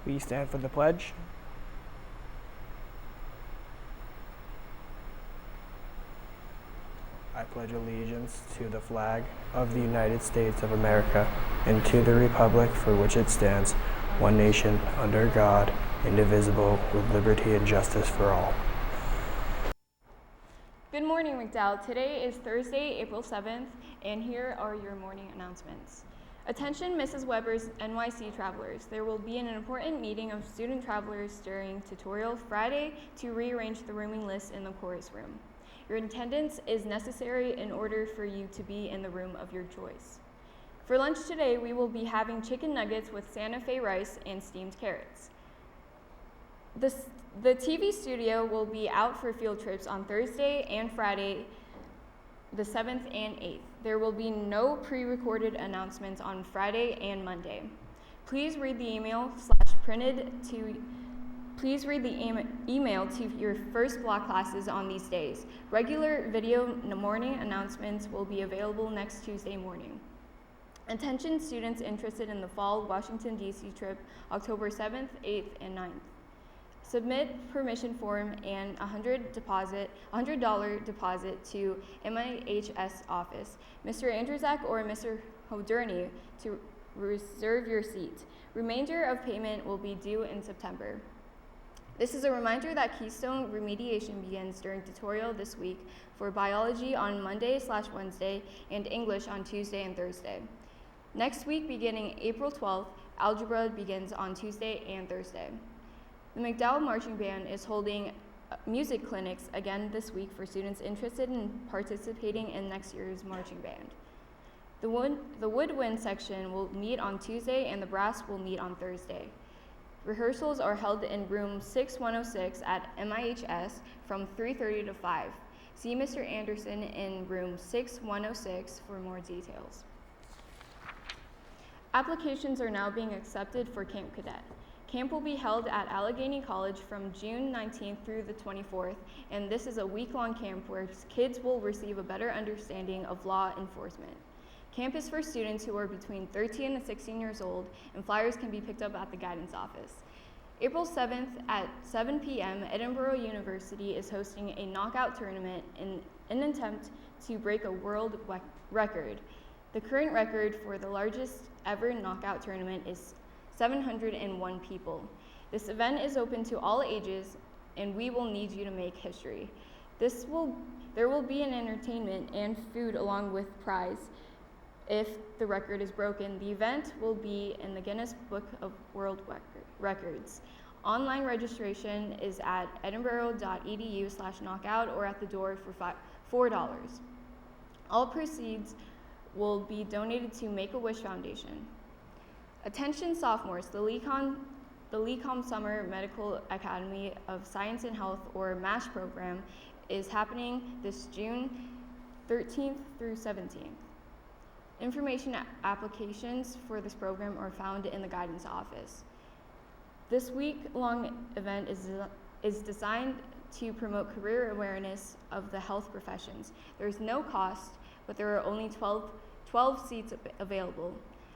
Please stand for the pledge. I pledge allegiance to the flag of the United States of America and to the republic for which it stands, one nation, under God, indivisible, with liberty and justice for all. Good morning, McDowell. Today is Thursday, April 7th, and here are your morning announcements. Attention Mrs. Weber's NYC travelers. There will be an important meeting of student travelers during tutorial Friday to rearrange the rooming list in the chorus room. Your attendance is necessary in order for you to be in the room of your choice. For lunch today, we will be having chicken nuggets with Santa Fe rice and steamed carrots. The TV studio will be out for field trips on Thursday and Friday, the 7th and 8th. There will be no pre-recorded announcements on Friday and Monday. Please read the email to your first block classes on these days. Regular video morning announcements will be available next Tuesday morning. Attention students interested in the fall Washington, D.C. trip, October 7th, 8th, and 9th. Submit permission form and $100 deposit to MIHS office, Mr. Andrzak or Mr. Hoderney, to reserve your seat. Remainder of payment will be due in September. This is a reminder that Keystone remediation begins during tutorial this week for biology on Monday/Wednesday and English on Tuesday and Thursday. Next week, beginning April 12th, algebra begins on Tuesday and Thursday. The McDowell Marching Band is holding music clinics again this week for students interested in participating in next year's marching band. The woodwind section will meet on Tuesday and the brass will meet on Thursday. Rehearsals are held in room 6106 at MIHS from 3:30 to 5. See Mr. Anderson in room 6106 for more details. Applications are now being accepted for Camp Cadet. Camp will be held at Allegheny College from June 19th through the 24th, and this is a week-long camp where kids will receive a better understanding of law enforcement. Camp is for students who are between 13 and 16 years old, and flyers can be picked up at the guidance office. April 7th at 7 p.m., Edinboro University is hosting a knockout tournament in an attempt to break a world record. The current record for the largest ever knockout tournament is 701 people. This event is open to all ages, and we will need you to make history. There will be an entertainment and food along with prize. If the record is broken, the event will be in the Guinness Book of World Records. Online registration is at edinboro.edu/knockout or at the door for $4. All proceeds will be donated to Make-A-Wish Foundation. Attention sophomores, the LECOM Summer Medical Academy of Science and Health, or MASH program, is happening this June 13th through 17th. Information applications for this program are found in the guidance office. This week-long event is designed to promote career awareness of the health professions. There is no cost, but there are only 12 seats available.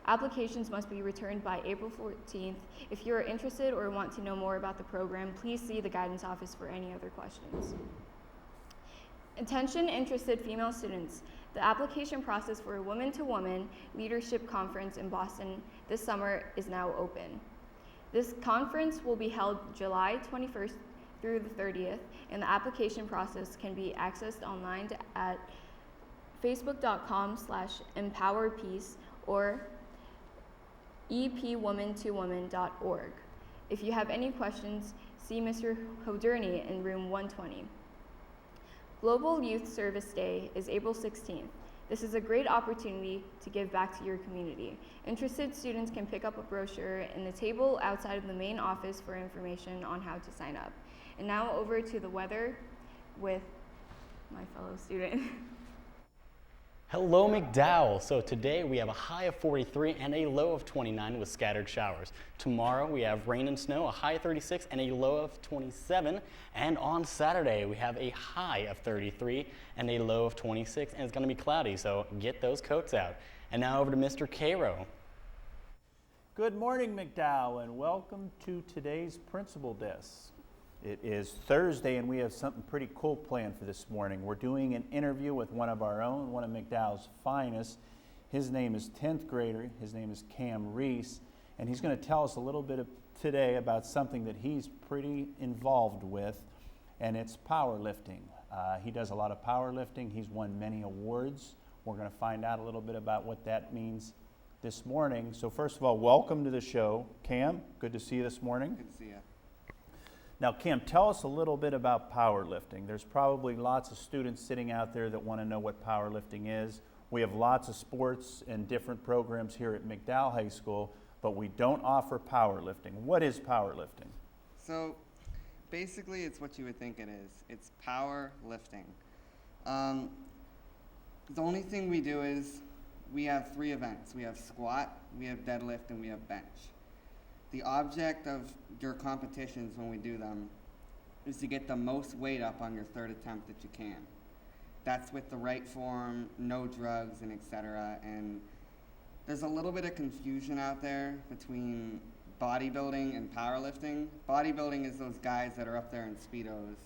Applications must be returned by April 14th. If you are interested or want to know more about the program, please see the guidance office for any other questions. Attention interested female students. The application process for a Woman-to-Woman Leadership Conference in Boston this summer is now open. This conference will be held July 21st through the 30th, and the application process can be accessed online at facebook.com/empowerpeace or epwoman2woman.org. If you have any questions, see Mr. Hoderney in room 120. Global Youth Service Day is April 16th. This is a great opportunity to give back to your community. Interested students can pick up a brochure in the table outside of the main office for information on how to sign up. And now over to the weather with my fellow student. Hello, McDowell. So today we have a high of 43 and a low of 29 with scattered showers. Tomorrow we have rain and snow, a high of 36 and a low of 27. And on Saturday we have a high of 33 and a low of 26, and it's going to be cloudy, so get those coats out. And now over to Mr. Caro. Good morning, McDowell, and welcome to today's Principal Desk. It is Thursday, and we have something pretty cool planned for this morning. We're doing an interview with one of our own, one of McDowell's finest. His name is 10th grader. His name is Cam Reese, and he's going to tell us a little bit today about something that he's pretty involved with, and it's powerlifting. He does a lot of powerlifting. He's won many awards. We're going to find out a little bit about what that means this morning. So first of all, welcome to the show. Cam, good to see you this morning. Good to see you. Now, Cam, tell us a little bit about powerlifting. There's probably lots of students sitting out there that want to know what powerlifting is. We have lots of sports and different programs here at McDowell High School, but we don't offer powerlifting. What is powerlifting? So basically it's what you would think it is. It's power lifting. The only thing we do is we have 3 events. We have squat, we have deadlift, and we have bench. The object of your competitions when we do them is to get the most weight up on your 3rd attempt that you can. That's with the right form, no drugs, and etc. And there's a little bit of confusion out there between bodybuilding and powerlifting. Bodybuilding is those guys that are up there in Speedos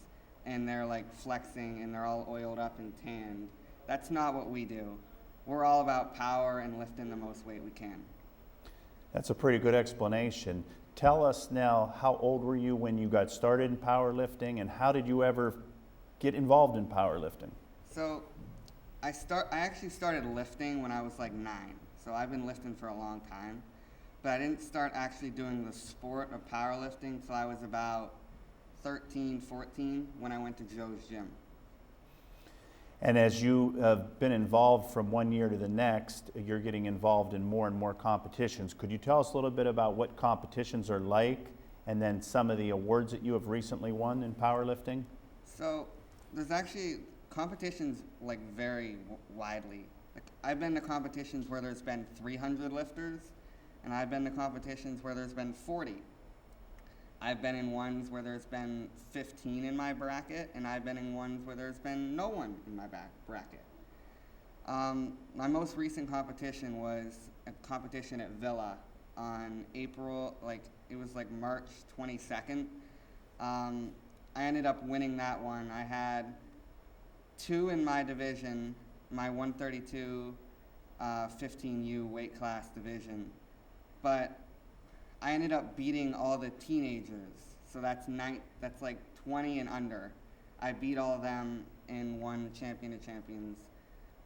and they're like flexing and they're all oiled up and tanned. That's not what we do. We're all about power and lifting the most weight we can. That's a pretty good explanation. Tell us now, how old were you when you got started in powerlifting, and how did you ever get involved in powerlifting? So I actually started lifting when I was like 9. So I've been lifting for a long time. But I didn't start actually doing the sport of powerlifting until I was about 13, 14 when I went to Joe's gym. And as you have been involved from one year to the next, you're getting involved in more and more competitions. Could you tell us a little bit about what competitions are like, and then some of the awards that you have recently won in powerlifting? So there's actually competitions like vary widely. Like, I've been to competitions where there's been 300 lifters, and I've been to competitions where there's been 40. I've been in ones where there's been 15 in my bracket, and I've been in ones where there's been no one in my bracket. My most recent competition was a competition at Villa on it was like March 22nd. I ended up winning that one. I had 2 in my division, my 132 15U weight class division, but I ended up beating all the teenagers, so that's like 20 and under. I beat all of them and won Champion of Champions.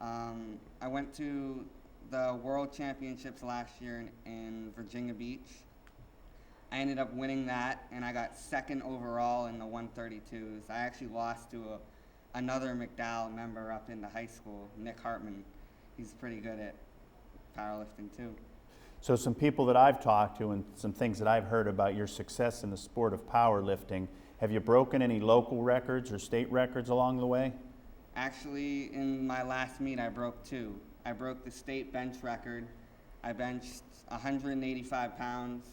I went to the World Championships last year in Virginia Beach. I ended up winning that, and I got 2nd overall in the 132s. I actually lost to another McDowell member up in the high school, Nick Hartman. He's pretty good at powerlifting too. So some people that I've talked to and some things that I've heard about your success in the sport of powerlifting, have you broken any local records or state records along the way? Actually, in my last meet, I broke 2. I broke the state bench record. I benched 185 pounds,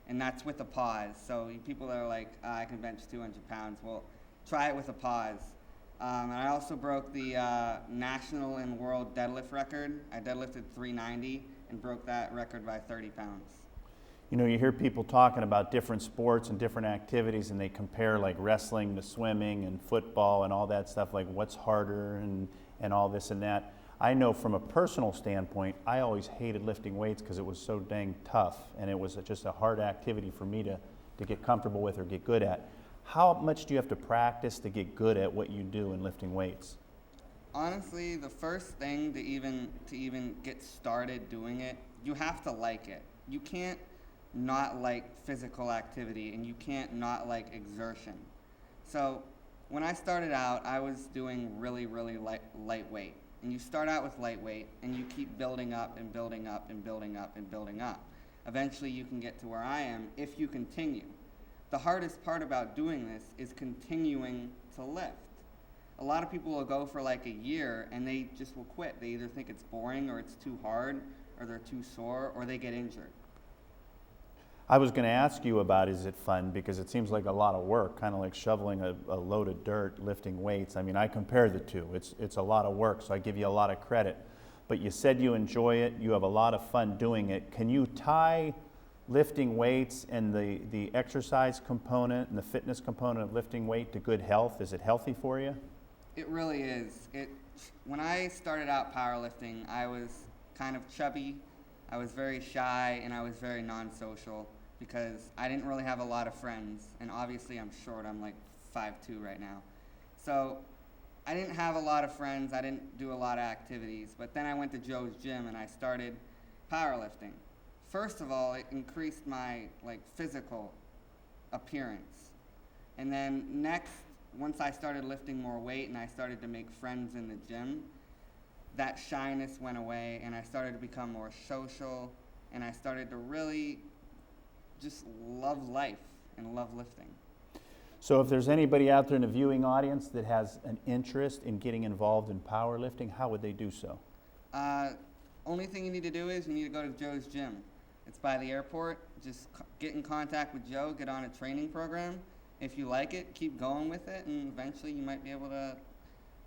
and that's with a pause. So people that are like, I can bench 200 pounds, well, try it with a pause. And I also broke the national and world deadlift record. I deadlifted 390 and broke that record by 30 pounds. You know, you hear people talking about different sports and different activities, and they compare like wrestling to swimming and football and all that stuff, like what's harder and all this and that. I know from a personal standpoint, I always hated lifting weights because it was so dang tough, and it was just a hard activity for me to get comfortable with or get good at. How much do you have to practice to get good at what you do in lifting weights? Honestly, the first thing to even get started doing it, you have to like it. You can't not like physical activity, and you can't not like exertion. So when I started out, I was doing really lightweight. And you start out with lightweight, and you keep building up and building up and building up and building up. Eventually you can get to where I am if you continue. The hardest part about doing this is continuing to lift. A lot of people will go for like a year and they just will quit. They either think it's boring or it's too hard or they're too sore or they get injured. I was going to ask you about, is it fun? Because it seems like a lot of work, kind of like shoveling a load of dirt, lifting weights. I mean, I compare the two. It's a lot of work, so I give you a lot of credit. But you said you enjoy it, you have a lot of fun doing it. Can you tie lifting weights and the exercise component and the fitness component of lifting weight to good health, is it healthy for you? It really is. When I started out powerlifting, I was kind of chubby, I was very shy, and I was very non-social because I didn't really have a lot of friends, and obviously I'm short, I'm like 5'2" right now. So I didn't have a lot of friends, I didn't do a lot of activities, but then I went to Joe's gym and I started powerlifting. First of all, it increased my physical appearance. And then next, once I started lifting more weight and I started to make friends in the gym, that shyness went away and I started to become more social and I started to really just love life and love lifting. So if there's anybody out there in the viewing audience that has an interest in getting involved in powerlifting, how would they do so? Only thing you need to do is you need to go to Joe's gym. It's by the airport. Just get in contact with Joe, get on a training program. If you like it, keep going with it, and eventually you might be able to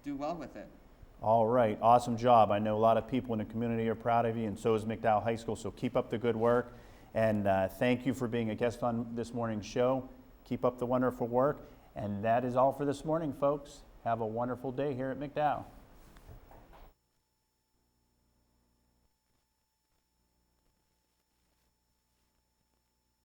do well with it. All right, awesome job. I know a lot of people in the community are proud of you, and so is McDowell High School, so keep up the good work. And thank you for being a guest on this morning's show. Keep up the wonderful work. And that is all for this morning, folks. Have a wonderful day here at McDowell.